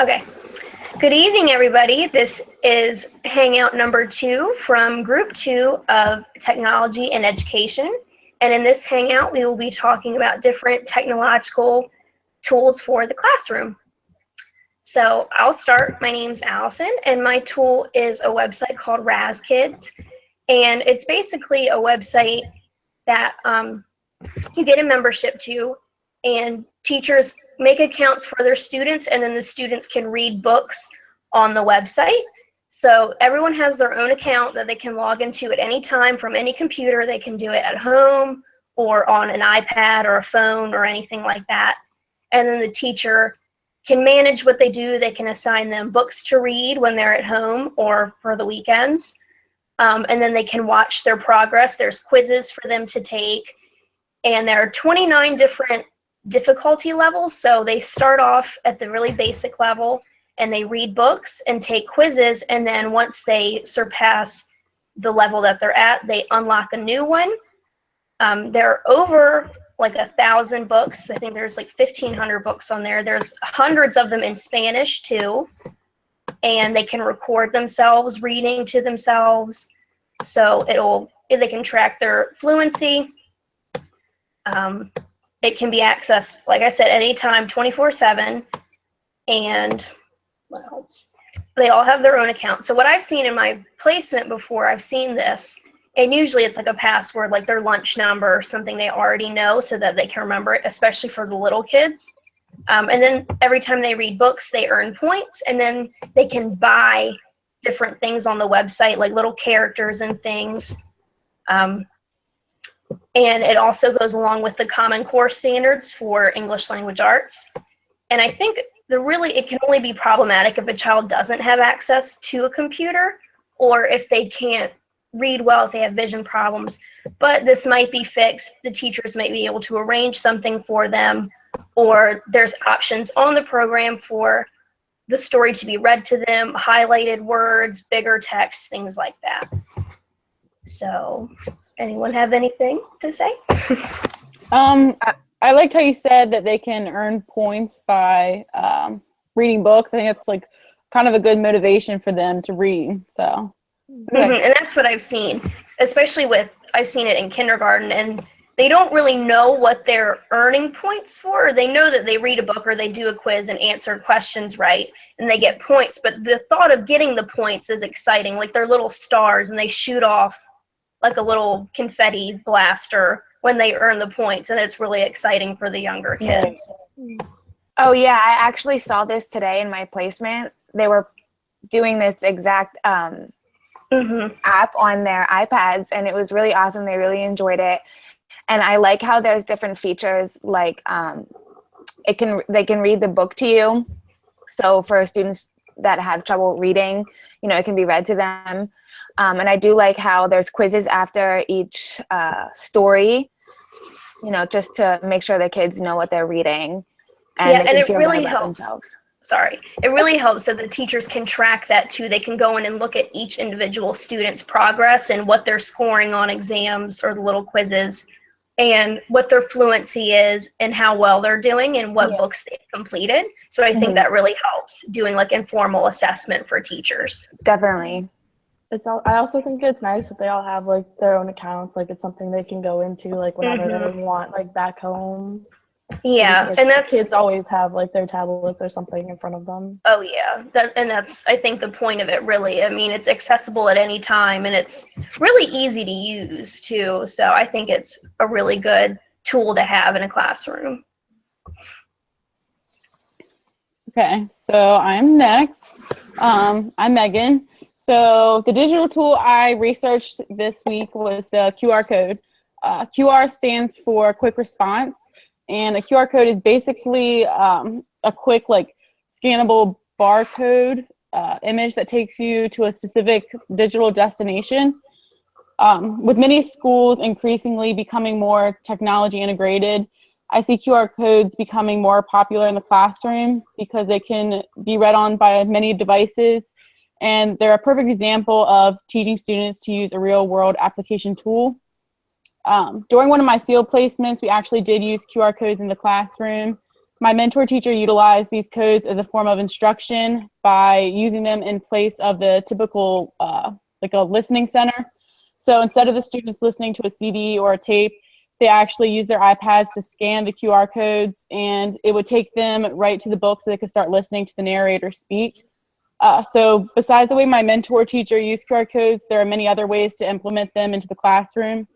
Okay. Good evening, everybody. This is Hangout number 2 from Group 2 of Technology and Education. And in this Hangout, we will be talking about different technological tools for the classroom. So I'll start. My name's Allison, and my tool is a website called RazKids. And it's basically a website that you get a membership to, and teachers make accounts for their students, and then the students can read books on the website. So everyone has their own account that they can log into at any time from any computer. They can do it at home or on an iPad or a phone or anything like that. And then the teacher can manage what they do. They can assign them books to read when they're at home or for the weekends. And then they can watch their progress. There's quizzes for them to take. And there are 29 different difficulty levels. So they start off at the really basic level and they read books and take quizzes. And then once they surpass the level that they're at, they unlock a new one. There are over like 1,000 books. I think there's like 1,500 books on there. There's hundreds of them in Spanish too. And they can record themselves reading to themselves. So they can track their fluency. It can be accessed, like I said, anytime, 24/7. And what else? They all have their own account. So what I've seen in my placement before, I've seen this, and usually it's like a password, like their lunch number or something they already know so that they can remember it, especially for the little kids. And then every time they read books, they earn points, and then they can buy different things on the website, like little characters and things. And it also goes along with the Common Core standards for English language arts. And I think it can only be problematic if a child doesn't have access to a computer or if they can't read well, if they have vision problems. But this might be fixed. The teachers might be able to arrange something for them, or there's options on the program for the story to be read to them, highlighted words, bigger text, things like that. So anyone have anything to say? I liked how you said that they can earn points by reading books. I think it's like kind of a good motivation for them to read. So, And that's what I've seen, especially I've seen it in kindergarten, and they don't really know what they're earning points for. They know that they read a book or they do a quiz and answer questions right, and they get points. But the thought of getting the points is exciting. Like they're little stars, and they shoot off like a little confetti blaster when they earn the points, and it's really exciting for the younger kids. Oh yeah, I actually saw this today in my placement. They were doing this exact app on their iPads, and it was really awesome. They really enjoyed it. And I like how there's different features, like they can read the book to you. So for students that have trouble reading, it can be read to them. And I do like how there's quizzes after each story, just to make sure the kids know what they're reading. And it really helps. It really helps that the teachers can track that too. They can go in and look at each individual student's progress and what they're scoring on exams or the little quizzes, and what their fluency is and how well they're doing and what books they've completed. So I think that really helps doing like informal assessment for teachers. Definitely. I also think it's nice that they all have like their own accounts. Like it's something they can go into like whenever they want, like back home. Yeah, like, and that's kids always have like their tablets or something in front of them. Oh yeah, that's I think the point of it really. I mean, it's accessible at any time, and it's really easy to use too. So I think it's a really good tool to have in a classroom. Okay, so I'm next. I'm Megan. So the digital tool I researched this week was the QR code. QR stands for quick response, and a QR code is basically a quick like scannable barcode image that takes you to a specific digital destination. With many schools increasingly becoming more technology integrated, I see QR codes becoming more popular in the classroom because they can be read on by many devices, and they're a perfect example of teaching students to use a real-world application tool. During one of my field placements, we actually did use QR codes in the classroom. My mentor teacher utilized these codes as a form of instruction by using them in place of the typical, like a listening center. So instead of the students listening to a CD or a tape, they actually use their iPads to scan the QR codes, and it would take them right to the book so they could start listening to the narrator speak. So besides the way my mentor teacher used QR codes, there are many other ways to implement them into the classroom.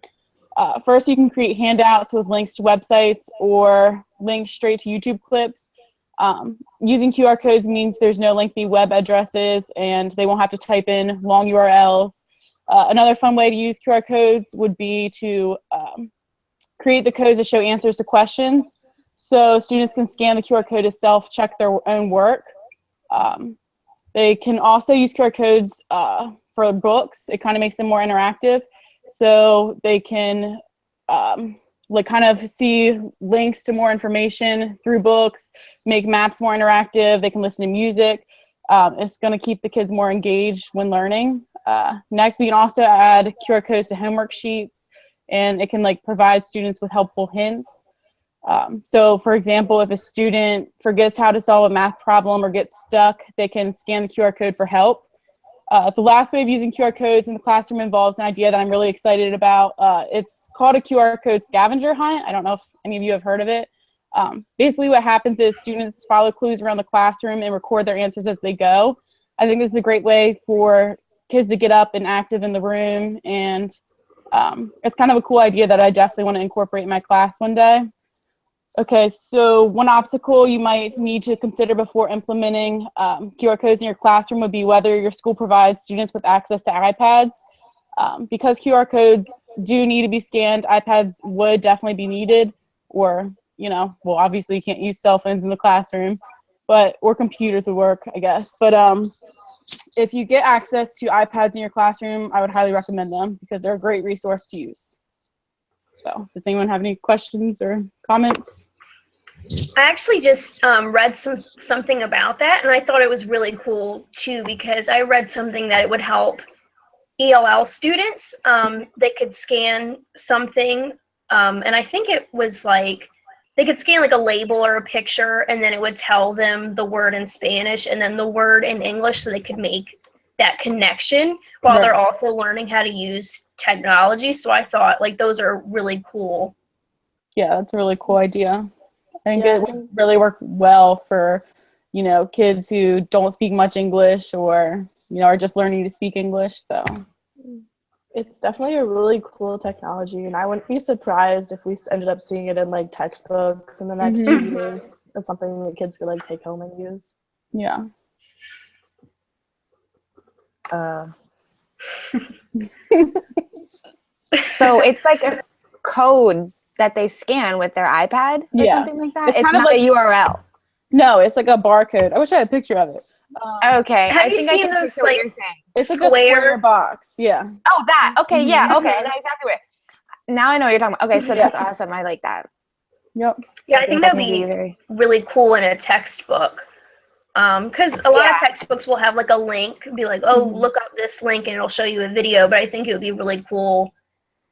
First, you can create handouts with links to websites or links straight to YouTube clips. Using QR codes means there's no lengthy web addresses and they won't have to type in long URLs. Another fun way to use QR codes would be to create the codes to show answers to questions. So students can scan the QR code to self-check their own work. They can also use QR codes for books. It kind of makes them more interactive. So they can like kind of see links to more information through books, make maps more interactive. They can listen to music. It's going to keep the kids more engaged when learning. Next, we can also add QR codes to homework sheets, and it can like provide students with helpful hints. So for example, if a student forgets how to solve a math problem or gets stuck, they can scan the QR code for help. The last way of using QR codes in the classroom involves an idea that I'm really excited about. It's called a QR code scavenger hunt. I don't know if any of you have heard of it. Basically what happens is students follow clues around the classroom and record their answers as they go. I think this is a great way for kids to get up and active in the room, and it's kind of a cool idea that I definitely want to incorporate in my class one day. Okay, so one obstacle you might need to consider before implementing QR codes in your classroom would be whether your school provides students with access to iPads. Because QR codes do need to be scanned, iPads would definitely be needed, or, you know, well, obviously you can't use cell phones in the classroom, but, or computers would work, I guess. But if you get access to iPads in your classroom, I would highly recommend them because they're a great resource to use. So does anyone have any questions or comments? I actually just read something about that, and I thought it was really cool too, because I read something that it would help ELL students. They could scan something, and I think it was like they could scan like a label or a picture, and then it would tell them the word in Spanish and then the word in English, so they could make that connection while they're also learning how to use technology. So I thought like those are really cool. Yeah, that's a really cool idea. I think it would really work well for, you know, kids who don't speak much English or, you know, are just learning to speak English. So it's definitely a really cool technology, and I wouldn't be surprised if we ended up seeing it in like textbooks in the next few years as something that kids could like take home and use. Yeah. So it's like a code that they scan with their iPad or something like that? It's not like a URL. No, it's like a barcode. I wish I had a picture of it. Okay. Have you seen those like it's like a square box? Yeah. Oh, that. Okay, yeah. Okay, I know exactly what. Now I know what you're talking about. Okay, so that's awesome. I like that. Yep. Yeah, I think that'd be really cool in a textbook. Because a lot of textbooks will have like a link, be like, oh, look up this link and it'll show you a video. But I think it would be really cool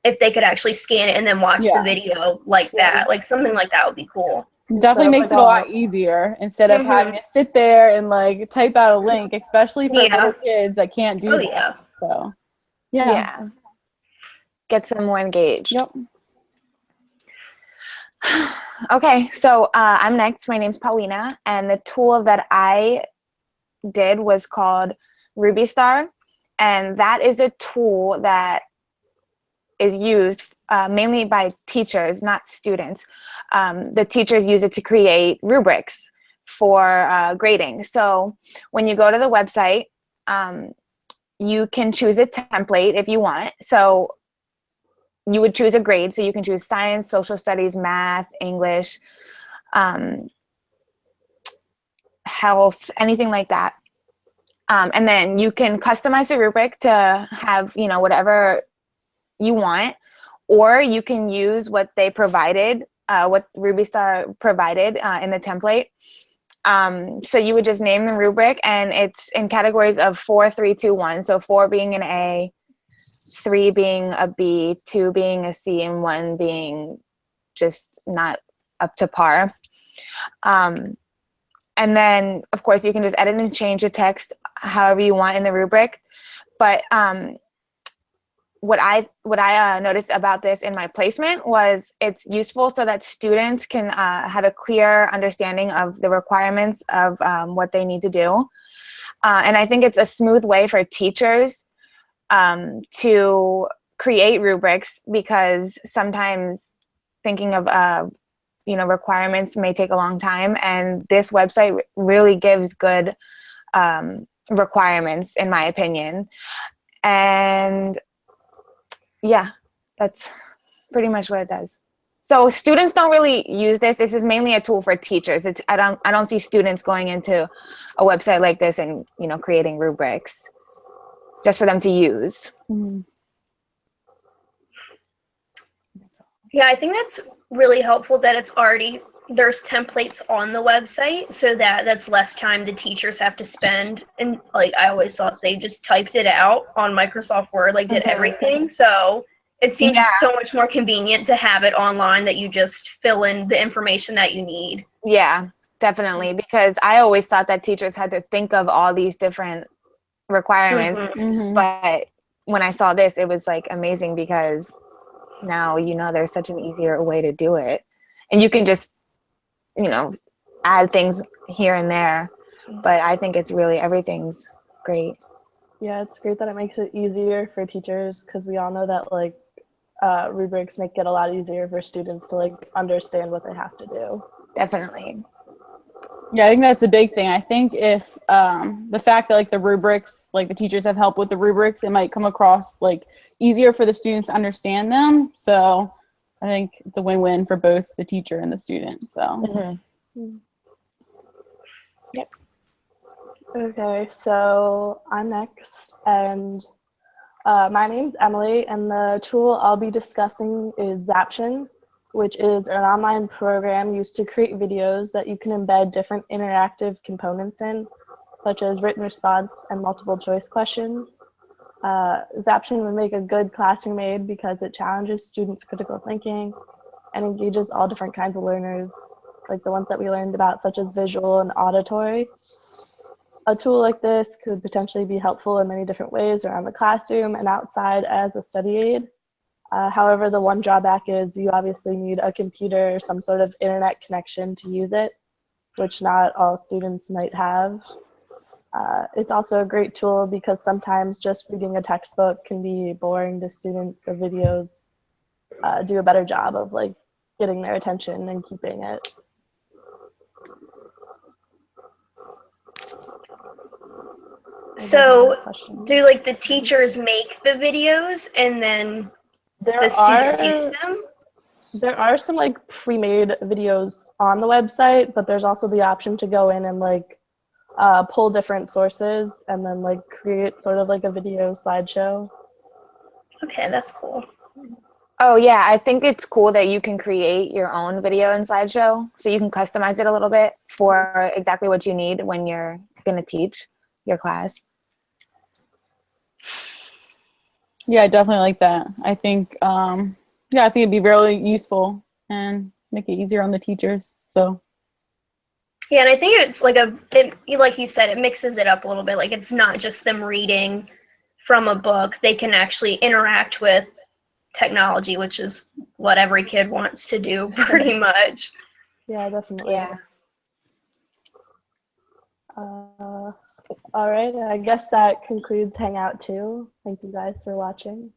if they could actually scan it and then watch the video like that. Like something like that would be cool. Definitely makes it a lot easier instead of having to sit there and like type out a link, especially for little kids that can't do that. So yeah. Gets them more engaged. Yep. Okay, so I'm next. My name's Paulina, and the tool that I did was called RubyStar, and that is a tool that is used mainly by teachers, not students. The teachers use it to create rubrics for grading. So when you go to the website, you can choose a template if you want. So you would choose a grade. So you can choose science, social studies, math, English, health, anything like that. And then you can customize the rubric to have, you know, whatever you want, or you can use what they provided, what RubyStar provided in the template. So you would just name the rubric, and it's in categories of 4, 3, 2, 1. So 4 being an A, 3 being a B, 2 being a C, and 1 being just not up to par. And then, of course, you can just edit and change the text however you want in the rubric. But what I noticed about this in my placement was it's useful so that students can have a clear understanding of the requirements of what they need to do. And I think it's a smooth way for teachers to create rubrics, because sometimes thinking of requirements may take a long time, and this website really gives good requirements, in my opinion. And yeah, that's pretty much what it does. So students don't really use this. This is mainly a tool for teachers. I don't see students going into a website like this and creating rubrics just for them to use. Mm-hmm. Yeah, I think that's really helpful that there's templates on the website, so that's less time the teachers have to spend. And like, I always thought they just typed it out on Microsoft Word, like did everything. So it seems so much more convenient to have it online, that you just fill in the information that you need. Yeah, definitely. Because I always thought that teachers had to think of all these different requirements. Mm-hmm. But when I saw this, it was like amazing, because now there's such an easier way to do it, and you can just add things here and there. But I think it's really, everything's great. Yeah, it's great that it makes it easier for teachers, because we all know that like rubrics make it a lot easier for students to like understand what they have to do. Definitely. Yeah, I think that's a big thing. I think if the fact that like the rubrics, like the teachers have help with the rubrics, it might come across like easier for the students to understand them. So I think it's a win-win for both the teacher and the student. So. Mm-hmm. Yep. Okay, so I'm next, and my name's Emily, and the tool I'll be discussing is Zaption, which is an online program used to create videos that you can embed different interactive components in, such as written response and multiple choice questions. Zaption would make a good classroom aid because it challenges students' critical thinking and engages all different kinds of learners, like the ones that we learned about, such as visual and auditory. A tool like this could potentially be helpful in many different ways around the classroom and outside as a study aid. However, the one drawback is you obviously need a computer or some sort of internet connection to use it, which not all students might have. It's also a great tool because sometimes just reading a textbook can be boring to students, so videos do a better job of like getting their attention and keeping it. So do like the teachers make the videos and then the students use them? There are some like pre-made videos on the website, but there's also the option to go in and like pull different sources and then like create sort of like a video slideshow. Okay, that's cool. Oh yeah, I think it's cool that you can create your own video and slideshow, so you can customize it a little bit for exactly what you need when you're going to teach your class. Yeah, I definitely like that. I think, I think it'd be really useful and make it easier on the teachers. So. Yeah, and I think it's like like you said, it mixes it up a little bit. Like, it's not just them reading from a book. They can actually interact with technology, which is what every kid wants to do pretty much. Yeah, definitely. Yeah. All right, I guess that concludes Hangout 2. Thank you guys for watching.